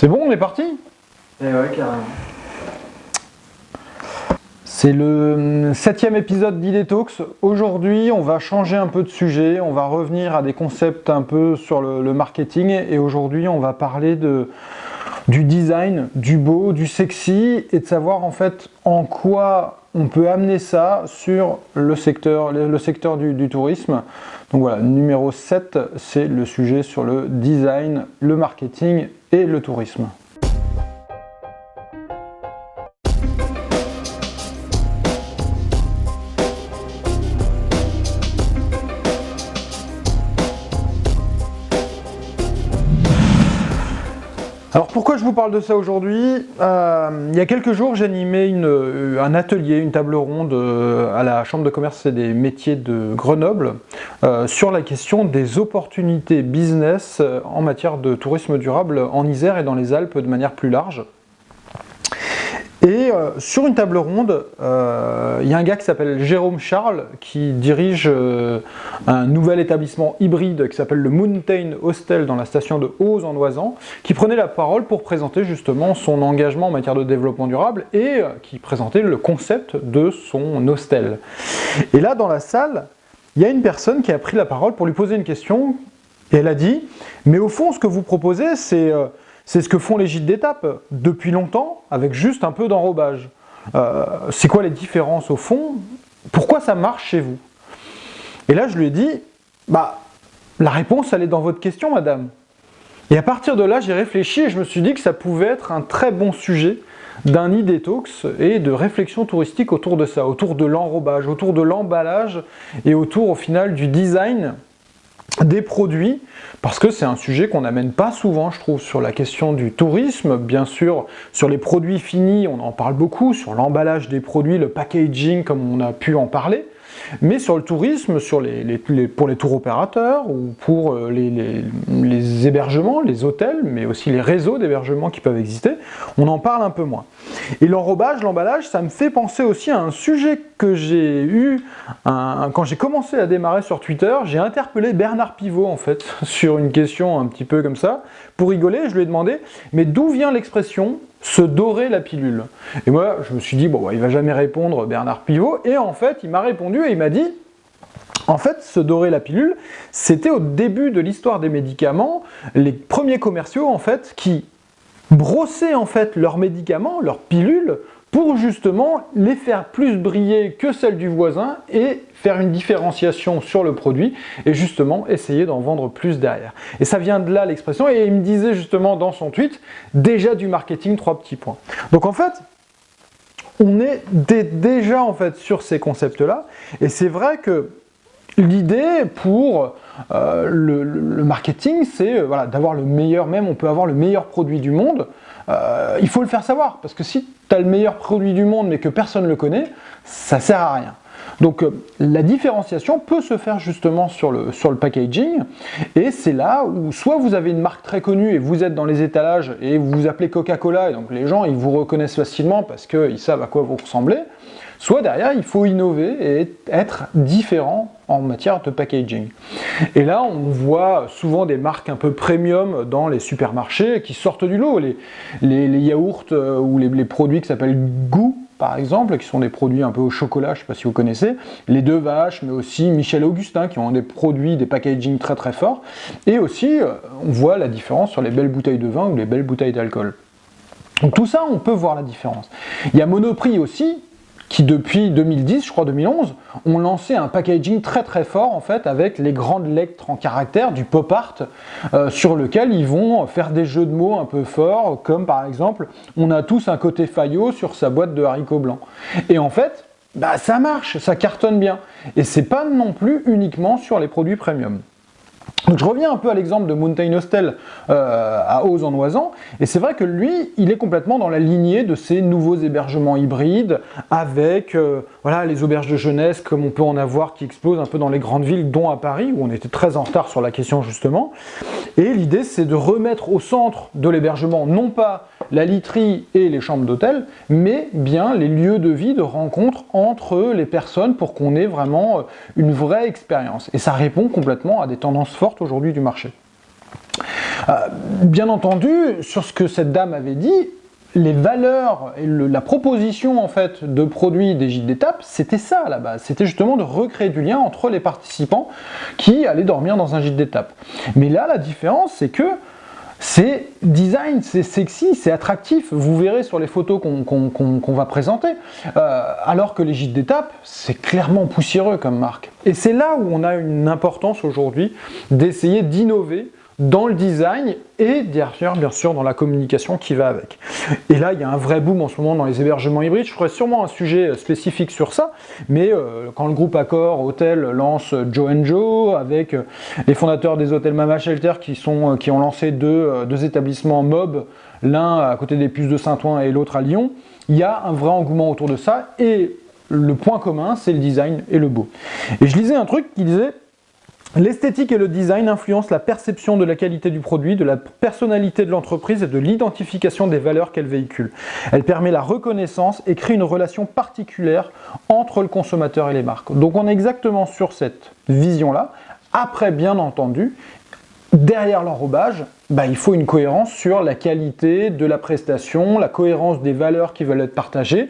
C'est bon, on est parti? Et ouais, carrément. C'est le 7e épisode d'Idétalks. Aujourd'hui, on va changer un peu de sujet, on va revenir à des concepts un peu sur le marketing et aujourd'hui, on va parler du design, du beau, du sexy et de savoir en fait en quoi on peut amener ça sur le secteur du tourisme. Donc voilà, numéro 7, c'est le sujet sur le design, le marketing et le tourisme. Alors pourquoi je vous parle de ça aujourd'hui? Il y a quelques jours, j'ai animé un atelier, une table ronde à la Chambre de commerce et des métiers de Grenoble sur la question des opportunités business en matière de tourisme durable en Isère et dans les Alpes de manière plus large. Et sur une table ronde, il y a un gars qui s'appelle Jérôme Charles qui dirige un nouvel établissement hybride qui s'appelle le Mountain Hostel dans la station de Eauze en Oisans, qui prenait la parole pour présenter justement son engagement en matière de développement durable et qui présentait le concept de son hostel. Et là, dans la salle, il y a une personne qui a pris la parole pour lui poser une question et elle a dit « Mais au fond, ce que vous proposez, c'est ce que font les gîtes d'étape depuis longtemps, avec juste un peu d'enrobage. C'est quoi les différences au fond? Pourquoi ça marche chez vous? » Et là, je lui ai dit, la réponse, elle est dans votre question, madame. Et à partir de là, j'ai réfléchi et je me suis dit que ça pouvait être un très bon sujet d'un Idétalks et de réflexion touristique autour de ça, autour de l'enrobage, autour de l'emballage et autour, au final, du design des produits, parce que c'est un sujet qu'on n'amène pas souvent, je trouve, sur la question du tourisme. Bien sûr, sur les produits finis, on en parle beaucoup, sur l'emballage des produits, le packaging, comme on a pu en parler, mais sur le tourisme, pour les tours opérateurs ou pour les hébergements, les hôtels, mais aussi les réseaux d'hébergement qui peuvent exister, on en parle un peu moins. Et l'enrobage, l'emballage, ça me fait penser aussi à un sujet que j'ai eu quand j'ai commencé à démarrer sur Twitter. J'ai interpellé Bernard Pivot en fait sur une question un petit peu comme ça. Pour rigoler, je lui ai demandé « Mais d'où vient l'expression « se dorer la pilule ?» Et moi, je me suis dit « Bon, il va jamais répondre Bernard Pivot ». Et en fait, il m'a répondu et il m'a dit « En fait, se dorer la pilule, c'était au début de l'histoire des médicaments, les premiers commerciaux en fait qui brossaient en fait leurs médicaments, leurs pilules, pour justement les faire plus briller que celles du voisin et faire une différenciation sur le produit et justement essayer d'en vendre plus derrière. Et ça vient de là l'expression, et il me disait justement dans son tweet, déjà du marketing, 3 petits points. Donc en fait, on est déjà en fait sur ces concepts-là, et c'est vrai que l'idée pour le marketing, c'est d'avoir le meilleur, même on peut avoir le meilleur produit du monde, il faut le faire savoir, parce que si tu as le meilleur produit du monde mais que personne ne le connaît, ça sert à rien. Donc la différenciation peut se faire justement sur le packaging, et c'est là où soit vous avez une marque très connue et vous êtes dans les étalages et vous vous appelez Coca-Cola, et donc les gens ils vous reconnaissent facilement parce qu'ils savent à quoi vous ressemblez, soit derrière il faut innover et être différent en matière de packaging. Et là on voit souvent des marques un peu premium dans les supermarchés qui sortent du lot, les yaourts ou les produits qui s'appellent Gou par exemple, qui sont des produits un peu au chocolat, je ne sais pas si vous connaissez, les Deux Vaches, mais aussi Michel Augustin, qui ont des produits, des packaging très très forts, et aussi on voit la différence sur les belles bouteilles de vin ou les belles bouteilles d'alcool. Donc tout ça, on peut voir la différence. Il y a Monoprix aussi, qui depuis 2010, je crois 2011, ont lancé un packaging très très fort en fait avec les grandes lettres en caractères du pop art sur lequel ils vont faire des jeux de mots un peu forts, comme par exemple on a tous un côté Fayot sur sa boîte de haricots blancs. Et en fait, ça marche, ça cartonne bien. Et c'est pas non plus uniquement sur les produits premium. Donc je reviens un peu à l'exemple de Mountain Hostel à Eauze en Oisans, et c'est vrai que lui, il est complètement dans la lignée de ces nouveaux hébergements hybrides, avec les auberges de jeunesse comme on peut en avoir qui explosent un peu dans les grandes villes, dont à Paris, où on était très en retard sur la question justement. Et l'idée c'est de remettre au centre de l'hébergement non pas la literie et les chambres d'hôtel, mais bien les lieux de vie, de rencontre entre les personnes pour qu'on ait vraiment une vraie expérience. Et ça répond complètement à des tendances fortes aujourd'hui du marché. Bien entendu, sur ce que cette dame avait dit, les valeurs et la proposition en fait de produits des gîtes d'étape, c'était ça à la base. C'était justement de recréer du lien entre les participants qui allaient dormir dans un gîte d'étape. Mais là, la différence, c'est que c'est design, c'est sexy, c'est attractif. Vous verrez sur les photos qu'on va présenter. Alors que les gîtes d'étape, c'est clairement poussiéreux comme marque. Et c'est là où on a une importance aujourd'hui d'essayer d'innover dans le design et bien sûr dans la communication qui va avec. Et là, il y a un vrai boom en ce moment dans les hébergements hybrides. Je ferai sûrement un sujet spécifique sur ça, mais quand le groupe Accor Hôtel lance Joe & Joe, avec les fondateurs des hôtels Mama Shelter qui ont lancé deux établissements MOB, l'un à côté des Puces de Saint-Ouen et l'autre à Lyon, il y a un vrai engouement autour de ça, et le point commun, c'est le design et le beau. Et je lisais un truc qui disait: l'esthétique et le design influencent la perception de la qualité du produit, de la personnalité de l'entreprise et de l'identification des valeurs qu'elle véhicule. Elle permet la reconnaissance et crée une relation particulière entre le consommateur et les marques. Donc on est exactement sur cette vision-là. Après, bien entendu, derrière l'enrobage, il faut une cohérence sur la qualité de la prestation, la cohérence des valeurs qui veulent être partagées.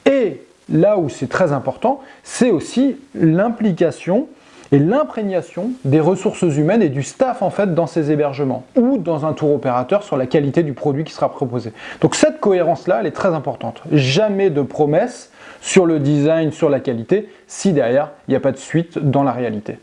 Et là où c'est très important, c'est aussi l'implication et l'imprégnation des ressources humaines et du staff en fait dans ces hébergements ou dans un tour opérateur sur la qualité du produit qui sera proposé. Donc cette cohérence-là, elle est très importante. Jamais de promesses sur le design, sur la qualité, si derrière, il n'y a pas de suite dans la réalité.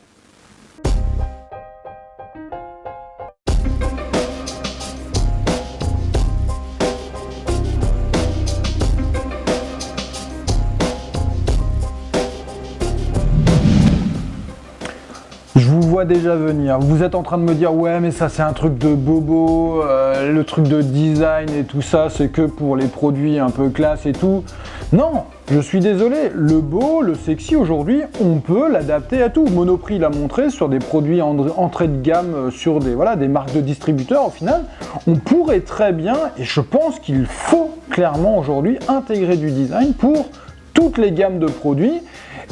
Je vous vois déjà venir, vous êtes en train de me dire ouais mais ça c'est un truc de bobo, le truc de design et tout ça c'est que pour les produits un peu classe et tout. Non, je suis désolé, le beau, le sexy aujourd'hui, on peut l'adapter à tout. Monoprix l'a montré sur des produits entrée de gamme, sur des marques de distributeurs au final. On pourrait très bien, et je pense qu'il faut clairement aujourd'hui intégrer du design pour toutes les gammes de produits.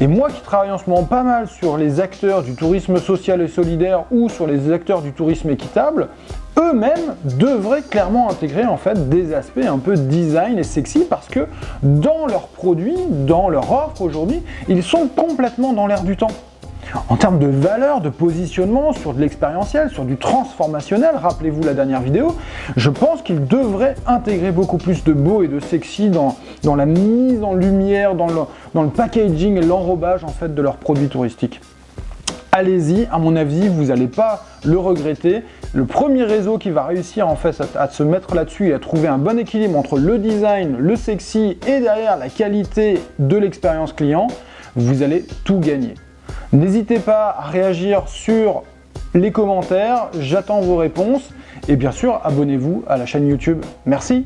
Et moi qui travaille en ce moment pas mal sur les acteurs du tourisme social et solidaire ou sur les acteurs du tourisme équitable, eux-mêmes devraient clairement intégrer en fait des aspects un peu design et sexy parce que dans leurs produits, dans leur offre aujourd'hui, ils sont complètement dans l'air du temps. En termes de valeur, de positionnement, sur de l'expérientiel, sur du transformationnel, rappelez-vous la dernière vidéo, je pense qu'ils devraient intégrer beaucoup plus de beau et de sexy dans la mise en lumière, dans le packaging et l'enrobage en fait de leurs produits touristiques. Allez-y, à mon avis, vous n'allez pas le regretter. Le premier réseau qui va réussir en fait à se mettre là-dessus et à trouver un bon équilibre entre le design, le sexy et derrière la qualité de l'expérience client, vous allez tout gagner. N'hésitez pas à réagir sur les commentaires, j'attends vos réponses et bien sûr abonnez-vous à la chaîne YouTube. Merci.